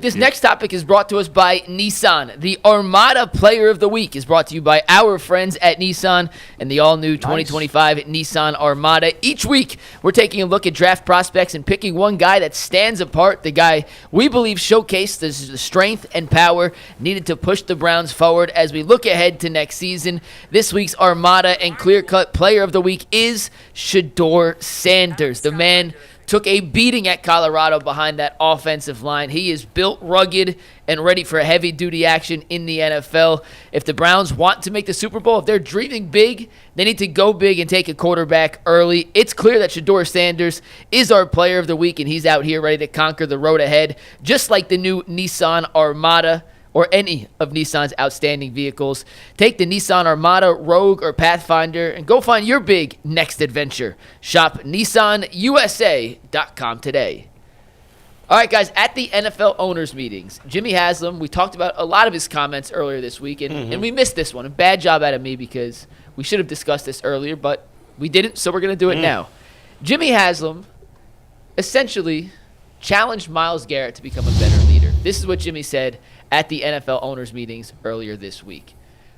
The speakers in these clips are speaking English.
This next topic is brought to us by Nissan. The Armada Player of the Week is brought to you by our friends at Nissan and the all-new 2025 Nissan Armada. Each week, we're taking a look at draft prospects and picking one guy that stands apart, the guy we believe showcased the strength and power needed to push the Browns forward as we look ahead to next season. This week's Armada and clear-cut Player of the Week is Shedeur Sanders. The man took a beating at Colorado behind that offensive line. He is built rugged and ready for heavy-duty action in the NFL. If the Browns want to make the Super Bowl, if they're dreaming big, they need to go big and take a quarterback early. It's clear that Shedeur Sanders is our Player of the Week, and he's out here ready to conquer the road ahead, just like the new Nissan Armada or any of Nissan's outstanding vehicles. Take the Nissan Armada, Rogue, or Pathfinder and go find your big next adventure. Shop NissanUSA.com today. All right, guys, at the NFL owners' meetings, Jimmy Haslam, we talked about a lot of his comments earlier this week, and we missed this one. A bad job out of me because we should have discussed this earlier, but we didn't, so we're going to do it now. Jimmy Haslam essentially challenged Myles Garrett to become a better leader. This is what Jimmy said at the NFL owners' meetings earlier this week.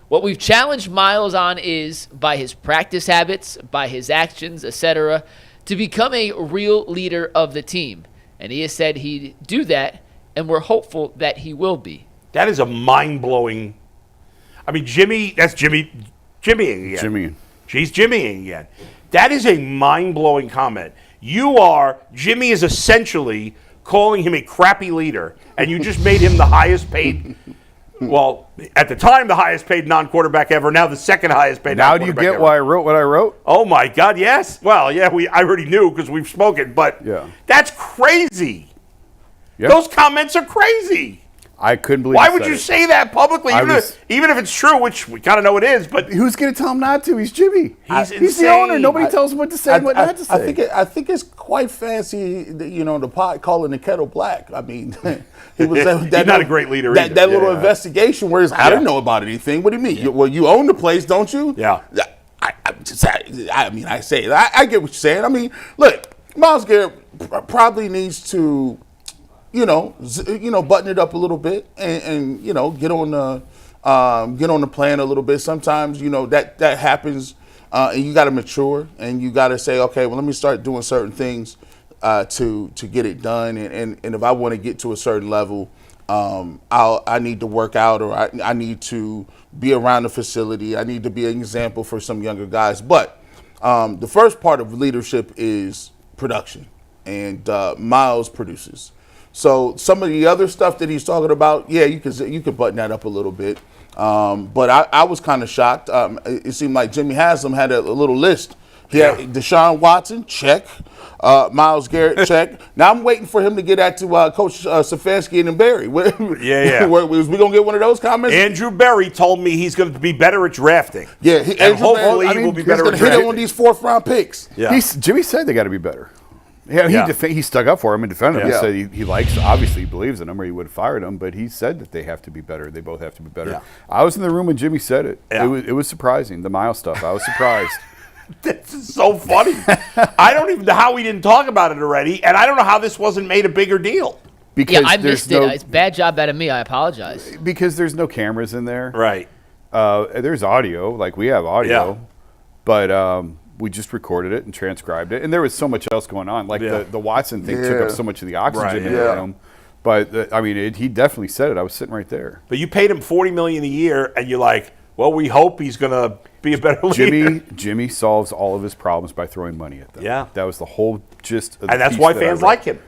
What we've challenged Myles on is, by his practice habits, by his actions, etc., to become a real leader of the team. And he has said he'd do that, and we're hopeful that he will be. That is a mind-blowing... I mean, Jimmy, that's Jimmying again. He's Jimmying again. That is a mind-blowing comment. Jimmy is essentially calling him a crappy leader, and you just made him the highest paid, well, at the time, the highest paid non-quarterback ever, now the second highest paid now non-quarterback do you get ever. why I wrote what I wrote? Oh, my God, yes. Well, yeah, I already knew because we've spoken, but that's crazy. Yeah. Those comments are crazy. I couldn't believe Why would you say that publicly, even if it's true, which we kind of know it is? But who's going to tell him not to? He's Jimmy. He's the owner. Nobody tells him what to say and what not to say. I think it's quite fancy, the pot calling the kettle black. I mean, he was he's not a great leader either. That little investigation where I didn't know about anything. What do you mean? Yeah. Well, you own the place, don't you? Yeah. I say it. I get what you're saying. I mean, look, Myles Garrett probably needs to button it up a little bit and get on the plan a little bit. Sometimes, that happens, and you got to mature and you got to say, okay, well, let me start doing certain things to get it done. And if I want to get to a certain level, I need to work out, or I need to be around the facility. I need to be an example for some younger guys. But the first part of leadership is production, and Myles produces. So some of the other stuff that he's talking about, you could button that up a little bit. But I was kind of shocked. It seemed like Jimmy Haslam had a little list. He had Deshaun Watson, check. Myles Garrett, check. Now I'm waiting for him to get at to Coach Stefanski and Barry. Was we going to get one of those comments? Andrew Berry told me he's going to be better at drafting. Yeah, hopefully he will be better at drafting. He's going to hit on these fourth-round picks. Yeah. Jimmy said they got to be better. Yeah, he stuck up for him and defended him. He said he likes, obviously he believes in him, or he would have fired him, but he said that they have to be better. They both have to be better. Yeah. I was in the room when Jimmy said it. Yeah. It was surprising, the Myles stuff. I was surprised. This is so funny. I don't even know how we didn't talk about it already, and I don't know how this wasn't made a bigger deal. Because I missed it. It's a bad job out of me. I apologize. Because there's no cameras in there. Right. There's audio, like we have audio, but we just recorded it and transcribed it, and there was so much else going on. Like the Watson thing took up so much of the oxygen in the room. But he definitely said it. I was sitting right there. But you paid him $40 million a year, and you're like, well, we hope he's going to be a better leader. Jimmy solves all of his problems by throwing money at them. Yeah, that was the whole gist. Of and that's why fans like him.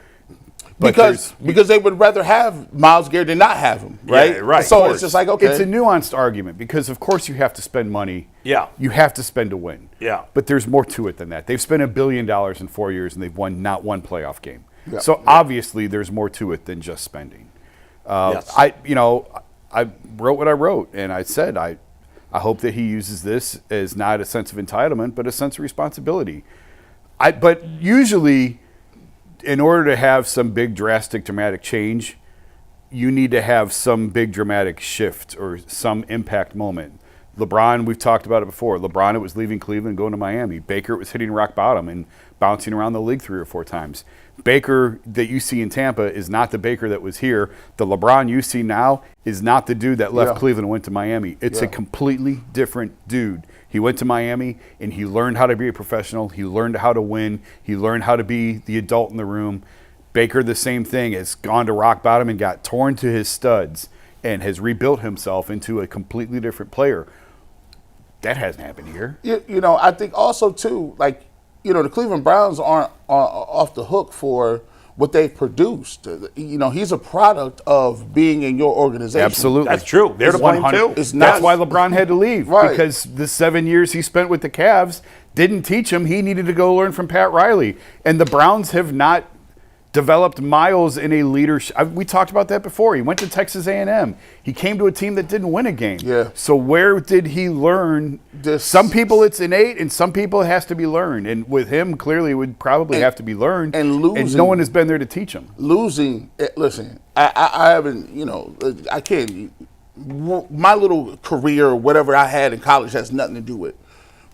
Because they would rather have Myles Garrett than not have him, right? Yeah, right. So it's just like, okay. It's a nuanced argument because, of course, you have to spend money. Yeah. You have to spend to win. Yeah. But there's more to it than that. They've spent $1 billion in 4 years, and they've won not one playoff game. Yeah. So obviously there's more to it than just spending. Yes. I wrote what I wrote, and I said I hope that he uses this as not a sense of entitlement, but a sense of responsibility. But usually, in order to have some big, drastic, dramatic change, you need to have some big, dramatic shift or some impact moment. LeBron, we've talked about it before. LeBron, it was leaving Cleveland, going to Miami. Baker, it was hitting rock bottom and bouncing around the league 3 or 4 times. Baker that you see in Tampa is not the Baker that was here. The LeBron you see now is not the dude that left Cleveland and went to Miami. It's a completely different dude. He went to Miami and he learned how to be a professional. He learned how to win. He learned how to be the adult in the room. Baker, the same thing, has gone to rock bottom and got torn to his studs and has rebuilt himself into a completely different player. That hasn't happened here. You know, I think also, too, like, you know, the Cleveland Browns aren't off the hook for what they've produced. You know, he's a product of being in your organization. Absolutely. That's true. They're to blame, too. That's why LeBron had to leave. Right. Because the 7 years he spent with the Cavs didn't teach him. He needed to go learn from Pat Riley. And the Browns have not developed Myles in a leadership. We talked about that before. He went to Texas A&M. He came to a team that didn't win a game. Yeah. So where did he learn? Some people it's innate, and some people it has to be learned. And with him, clearly, it would probably have to be learned. And losing, and no one has been there to teach him. Losing. Listen, I haven't. You know, I can't. My little career or whatever I had in college has nothing to do with.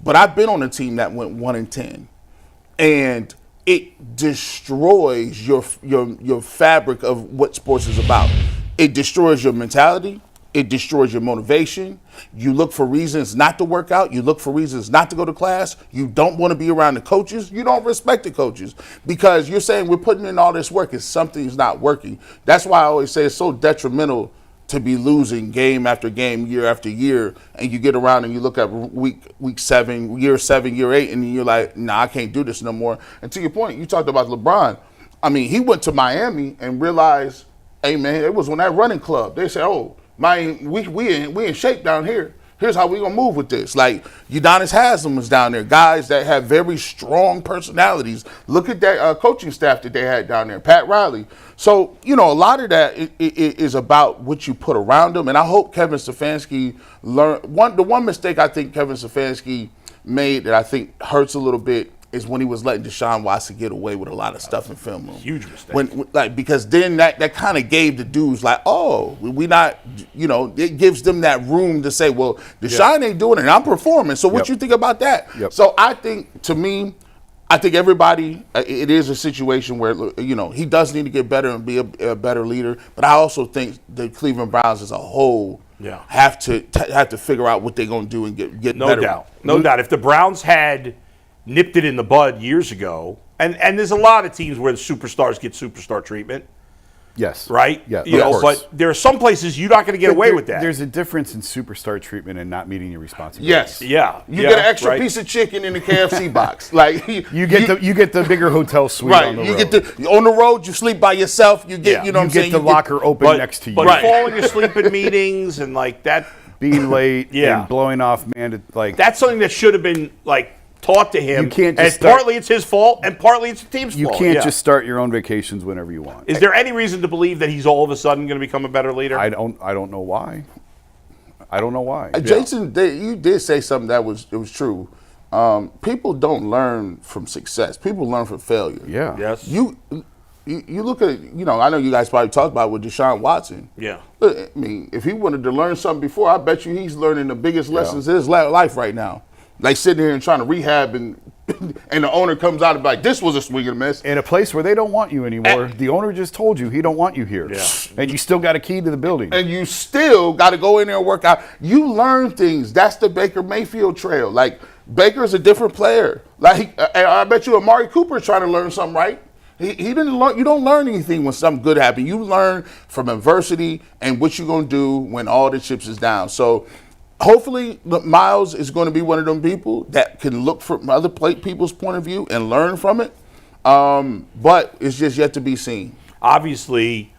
But I've been on a team that went 1-10, and it destroys your fabric of what sports is about. It destroys your mentality. It destroys your motivation. You look for reasons not to work out. You look for reasons not to go to class. You don't want to be around the coaches. You don't respect the coaches because you're saying we're putting in all this work and something's not working. That's why I always say it's so detrimental to be losing game after game, year after year, and you get around and you look at week 7, year 7, year 8, and you're like, nah, I can't do this no more. And to your point, you talked about LeBron. I mean, he went to Miami and realized, hey man, it was on that running club. They said, oh, we in shape down here. Here's how we gonna move with this. Like Udonis Haslam was down there, guys that have very strong personalities. Look at that coaching staff that they had down there, Pat Riley. So, you know, a lot of that is about what you put around them. And I hope Kevin Stefanski learned. The one mistake I think Kevin Stefanski made that I think hurts a little bit is when he was letting Deshaun Watson get away with a lot of stuff in film room. Huge mistake. Because then that kind of gave the dudes like, oh, we not, you know, it gives them that room to say, well, Deshaun ain't doing it, and I'm performing. So what you think about that? So I think, to me, I think everybody, it is a situation where, you know, he does need to get better and be a better leader. But I also think the Cleveland Browns as a whole have to figure out what they're going to do and get better. No doubt. If the Browns had nipped it in the bud years ago, and there's a lot of teams where the superstars get superstar treatment. Yes. Right? Yeah. You know, but there are some places you're not going to get away with that. There's a difference in superstar treatment and not meeting your responsibilities. Yes. Yeah. You get an extra piece of chicken in the KFC box. Like you get the bigger hotel suite on the road. On the road you sleep by yourself. You get you know what I'm saying? You get the locker open next to you. But falling asleep in meetings and like that, being late and blowing off, man, that's something that should have been like taught to him. You can't just partly it's his fault, and partly it's the team's fault. You can't just start your own vacations whenever you want. Is there any reason to believe that he's all of a sudden going to become a better leader? I don't know why. I don't know why. Jason, you did say something that was true. People don't learn from success. People learn from failure. Yeah. Yes. You look at, you know, I know you guys probably talked about it with Deshaun Watson. Yeah. I mean, if he wanted to learn something before, I bet you he's learning the biggest lessons in his life right now. Like sitting here and trying to rehab, and the owner comes out and be like, this was a swing and a miss. In a place where they don't want you anymore. The owner just told you he don't want you here. Yeah. And you still got a key to the building. And you still got to go in there and work out. You learn things. That's the Baker Mayfield trail. Like, Baker's a different player. Like, I bet you Amari Cooper is trying to learn something, right? He didn't learn. You don't learn anything when something good happens. You learn from adversity and what you're going to do when all the chips is down. So, hopefully, Myles is going to be one of them people that can look from other people's point of view and learn from it. But it's just yet to be seen. Obviously,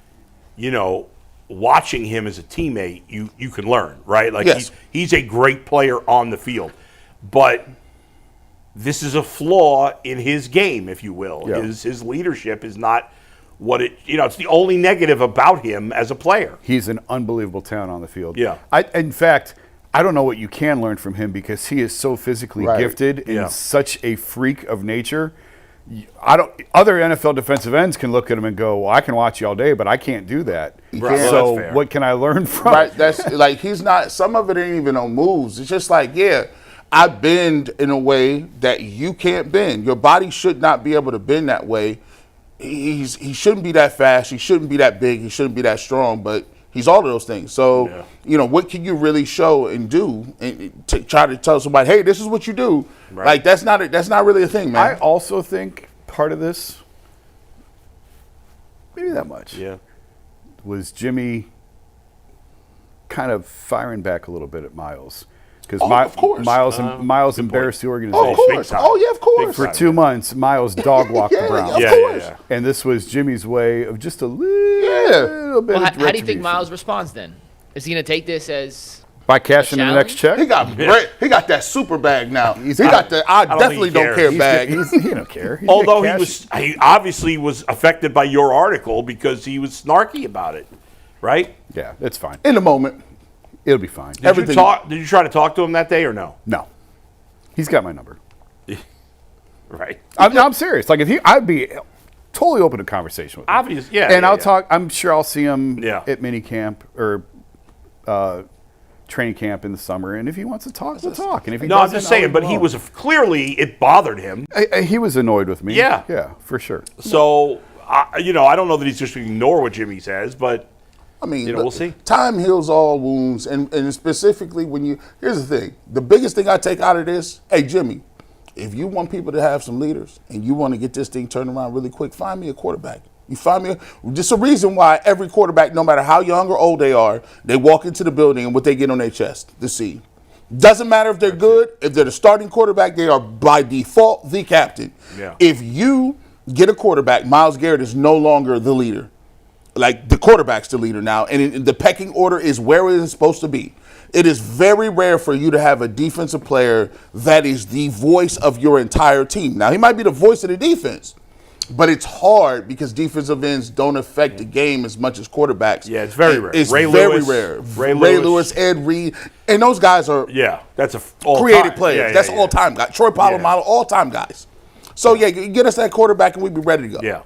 you know, watching him as a teammate, you can learn, right? Like he's a great player on the field. But this is a flaw in his game, if you will. Yeah. His leadership is not what it's the only negative about him as a player. He's an unbelievable talent on the field. Yeah. In fact, I don't know what you can learn from him because he is so physically gifted and such a freak of nature. Other NFL defensive ends can look at him and go, well, I can watch you all day, but I can't do that. Right. So what can I learn from? Right. That's like, he's not, some of it ain't even on moves. It's just like, I bend in a way that you can't bend. Your body should not be able to bend that way. he shouldn't be that fast. He shouldn't be that big. He shouldn't be that strong. But he's all of those things. So, what can you really show and do and to try to tell somebody, hey, this is what you do? Right. Like, that's not really a thing, man. I also think part of this, maybe that much, was Jimmy kind of firing back a little bit at Myles. Because Myles embarrassed the organization. Of course. Oh, yeah, of course. For 2 months, Myles dog walked the Browns. Of course. And this was Jimmy's way of just a little bit of how do you think Myles responds then? Is he going to take this as by cashing in the next check? He got that super bag now. He got the I definitely don't care bag. He don't care. Although he obviously was affected by your article because he was snarky about it, right? Yeah, it's fine. In the moment. It'll be fine. Did you try to talk to him that day or no? No. He's got my number. Right. I'm serious. Like I'd be totally open to conversation with him. Obvious, yeah. And I'll talk. I'm sure I'll see him at mini camp or training camp in the summer. And if he wants to talk, we'll talk. And if he doesn't, I'm just saying. But he was clearly it bothered him. He was annoyed with me. Yeah, for sure. So I don't know that he's just going to ignore what Jimmy says, but. I mean, we'll see. Time heals all wounds, and specifically here's the thing. The biggest thing I take out of this, hey, Jimmy, if you want people to have some leaders and you want to get this thing turned around really quick, find me a quarterback. You find me just a reason why every quarterback, no matter how young or old they are, they walk into the building and what they get on their chest, the C. Doesn't matter if they're good, if they're the starting quarterback, they are by default the captain. Yeah. If you get a quarterback, Myles Garrett is no longer the leader. Like, the quarterback's the leader now, and the pecking order is where it is supposed to be. It is very rare for you to have a defensive player that is the voice of your entire team. Now, he might be the voice of the defense, but it's hard because defensive ends don't affect the game as much as quarterbacks. Yeah, it's very rare. It's Ray very Lewis, rare. Ray Lewis, Ed Reed, and those guys are that's creative players. That's all-time guys. Troy Polamalu, all-time guys. So, get us that quarterback, and we'd be ready to go. Yeah.